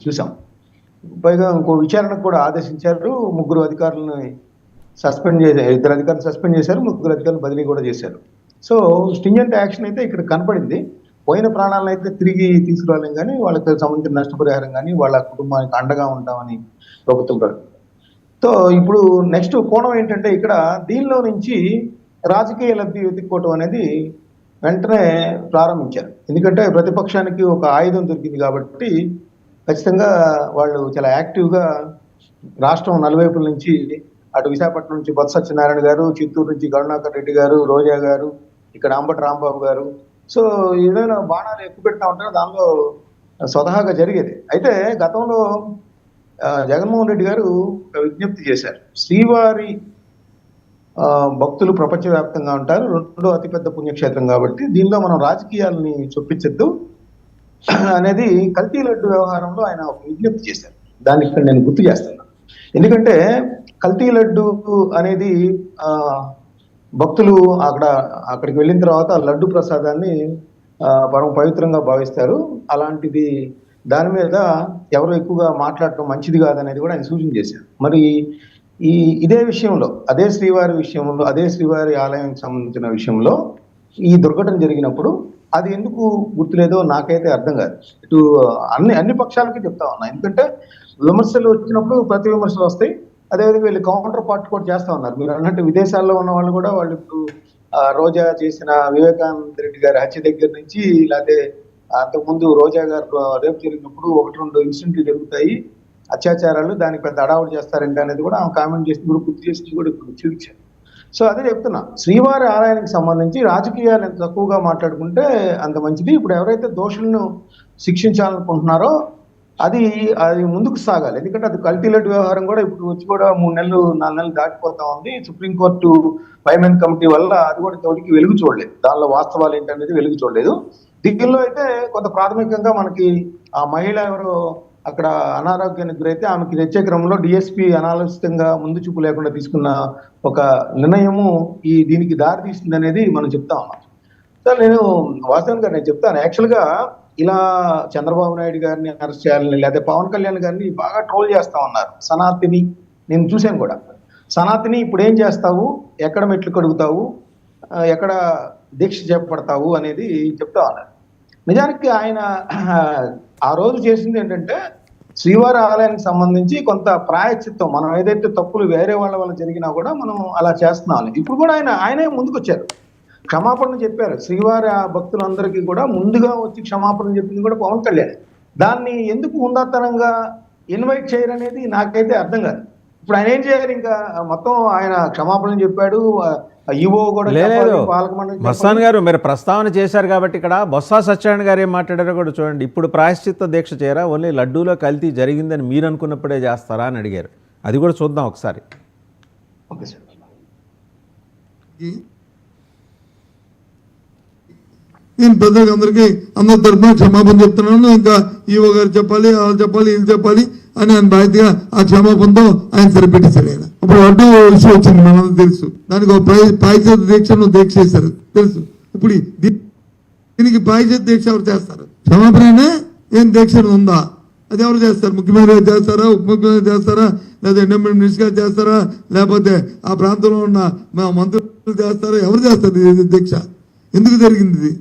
చూసాం. పైగా ఇంకో విచారణకు కూడా ఆదేశించారు. ముగ్గురు అధికారులని సస్పెండ్ చేశారు. ఇద్దరు అధికారులు సస్పెండ్ చేశారు. ముగ్గురు అధికారులు బదిలీ కూడా చేశారు. సో స్టింజెంట్ యాక్షన్ అయితే ఇక్కడ కనపడింది. పోయిన ప్రాణాలను అయితే తిరిగి తీసుకురాలేం కానీ వాళ్ళకి సంబంధించిన నష్టపరిహారం కానీ వాళ్ళ కుటుంబానికి అండగా ఉంటామని ప్రభుత్వం. సో ఇప్పుడు నెక్స్ట్ కోణం ఏంటంటే ఇక్కడ దీనిలో నుంచి రాజకీయ లబ్ధి వెతుక్కోవటం అనేది వెంటనే ప్రారంభించారు. ఎందుకంటే ప్రతిపక్షానికి ఒక ఆయుధం దొరికింది కాబట్టి ఖచ్చితంగా వాళ్ళు చాలా యాక్టివ్గా రాష్ట్రం నలువైపుల నుంచి అటు విశాఖపట్నం నుంచి బొత్స సత్యనారాయణ గారు, చిత్తూరు నుంచి కరుణాకర్ రెడ్డి గారు, రోజా గారు, ఇక్కడ అంబటి రాంబాబు గారు, సో ఏదైనా బాణాలు ఎక్కువ పెడతా ఉంటారో దానిలో స్వతహాగా జరిగేది. అయితే గతంలో జగన్మోహన్ రెడ్డి గారు ఒక విజ్ఞప్తి చేశారు. శ్రీవారి భక్తులు ప్రపంచవ్యాప్తంగా ఉంటారు, రెండో అతిపెద్ద పుణ్యక్షేత్రం కాబట్టి దీనిలో మనం రాజకీయాలని చొప్పించద్దు అనేది కల్తీ లడ్డు వ్యవహారంలో ఆయన ఒక విజ్ఞప్తి చేశారు. దాన్ని ఇక్కడ నేను గుర్తు చేస్తున్నాను. ఎందుకంటే కల్తీ లడ్డు అనేది భక్తులు అక్కడికి వెళ్ళిన తర్వాత లడ్డు ప్రసాదాన్ని పరమ పవిత్రంగా భావిస్తారు. అలాంటిది దాని మీద ఎవరు ఎక్కువగా మాట్లాడటం మంచిది కాదనేది కూడా ఆయన సూచన చేశారు. మరి ఇదే విషయంలో అదే శ్రీవారి ఆలయానికి సంబంధించిన విషయంలో ఈ దుర్ఘటన జరిగినప్పుడు అది ఎందుకు గుర్తులేదో నాకైతే అర్థం కాదు. ఇటు అన్ని పక్షాలకి చెప్తా ఉన్నా. ఎందుకంటే విమర్శలు వచ్చినప్పుడు ప్రతి విమర్శలు వస్తాయి. అదేవిధంగా వీళ్ళు కౌంటర్ పార్ట్ కూడా చేస్తా ఉన్నారు. మీరు అన్నట్టు విదేశాల్లో ఉన్న వాళ్ళు కూడా వాళ్ళు ఇప్పుడు రోజా చేసిన వివేకానంద రెడ్డి గారి హత్య దగ్గర నుంచి, లేకపోతే అంతకుముందు రోజా గారు రేపు జరిగినప్పుడు 1-2 ఇన్సిడెంట్లు జరుగుతాయి, అత్యాచారాలు, దానికి పెద్ద అడావుడు చేస్తారంటే అనేది కూడా ఆమె కామెంట్ చేసి కూడా గుర్తు చేసి కూడా ఇప్పుడు చూపించారు. సో అదే చెప్తున్నా, శ్రీవారి ఆలయానికి సంబంధించి రాజకీయాలు ఎంత తక్కువగా మాట్లాడుకుంటే అంత మంచిది. ఇప్పుడు ఎవరైతే దోషులను శిక్షించాలనుకుంటున్నారో అది ముందుకు సాగాలి. ఎందుకంటే అది కల్తీ లడ్డు వ్యవహారం కూడా ఇప్పుడు వచ్చి కూడా 3 నెలలు 4 నెలలు దాటిపోతా ఉంది. సుప్రీంకోర్టు 5 మెన్ కమిటీ వల్ల అది కూడా తోటికి వెలుగు చూడలేదు. దానిలో వాస్తవాలు ఏంటనేది వెలుగు చూడలేదు. దీనిలో అయితే కొంత ప్రాథమికంగా మనకి ఆ మహిళ ఎవరో అక్కడ అనారోగ్యానికి గురైతే ఆమెకి తెచ్చే క్రమంలో డిఎస్పీ అనాలోచితంగా ముందు చూపు లేకుండా తీసుకున్న ఒక నిర్ణయము దీనికి దారి తీస్తుంది అనేది మనం చెప్తా ఉన్నాం. సార్ నేను వాస్తవంగా నేను చెప్తాను, యాక్చువల్గా ఇలా చంద్రబాబు నాయుడు గారిని అరెస్ట్ చేయాలని, లేకపోతే పవన్ కళ్యాణ్ గారిని బాగా ట్రోల్ చేస్తా ఉన్నారు. సనాతిని నేను చూశాను కూడా. సనాతిని ఇప్పుడు ఏం చేస్తావు, ఎక్కడ మెట్లు కడుగుతావు, ఎక్కడ దీక్ష చేపడతావు అనేది చెప్తా ఉన్నారు. నిజానికి ఆయన ఆ రోజు చేసింది ఏంటంటే శ్రీవారి ఆలయానికి సంబంధించి కొంత ప్రాయశ్చిత్తం, మనం ఏదైతే తప్పులు వేరే వాళ్ళ వల్ల జరిగినా కూడా మనం అలా చేస్తున్నాం. ఇప్పుడు కూడా ఆయనే ముందుకు వచ్చారు, క్షమాపణ చెప్పారు. శ్రీవారి భక్తులందరికీ కూడా ముందుగా వచ్చి క్షమాపణ చెప్పింది కూడా పవన్ కళ్యాణ్. దాన్ని ఎందుకు ఉందాతనంగా ఇన్వైట్ చేయరనేది నాకైతే అర్థం కాదు. ఇప్పుడు ఆయన ఏం చేయాలి? ఇంకా మొత్తం ఆయన క్షమాపణ చెప్పాడు, ఈవో కూడా మస్తాన్ గారు మీరు ప్రస్తావన చేశారు కాబట్టి ఇక్కడ బొత్స సత్యనారాయణ గారు ఏం మాట్లాడారో కూడా చూడండి. ఇప్పుడు ప్రాయశ్చిత్త దీక్ష చేయరా, ఓన్లీ లడ్డూలో కల్తీ జరిగిందని మీరు అనుకున్నప్పుడే చేస్తారా అని అడిగారు. అది కూడా చూద్దాం ఒకసారి. Okay sir. నేను పెద్దగా అందరి తరఫున క్షమాపణ చెప్తున్నాను. ఇంకా ఈవో గారు చెప్పాలి, వాళ్ళు చెప్పాలి, వీళ్ళు చెప్పాలి అని ఆయన బాధ్యతగా ఆ క్షమాపణతో ఆయన సరిపెట్టేశారు. ఆయన అప్పుడు అడ్డు ఇష్యూ వచ్చింది, మనందరూ తెలుసు. దానికి ఒక పాయిజత్ దీక్షను దీక్ష చేశారు తెలుసు. ఇప్పుడు దీనికి పాయిజత్ దీక్ష ఎవరు చేస్తారు? క్షమాపణ ఏం దీక్ష ఉందా? అది ఎవరు చేస్తారు? ముఖ్యమంత్రి గారు చేస్తారా, ఉప ముఖ్యమంత్రి చేస్తారా, లేదా ఎండోమెంట్ మినిస్టర్ గారు చేస్తారా, లేకపోతే ఆ ప్రాంతంలో ఉన్న మంత్రులు చేస్తారా? ఎవరు చేస్తారు దీక్ష? ఎందుకు జరిగింది ఇది?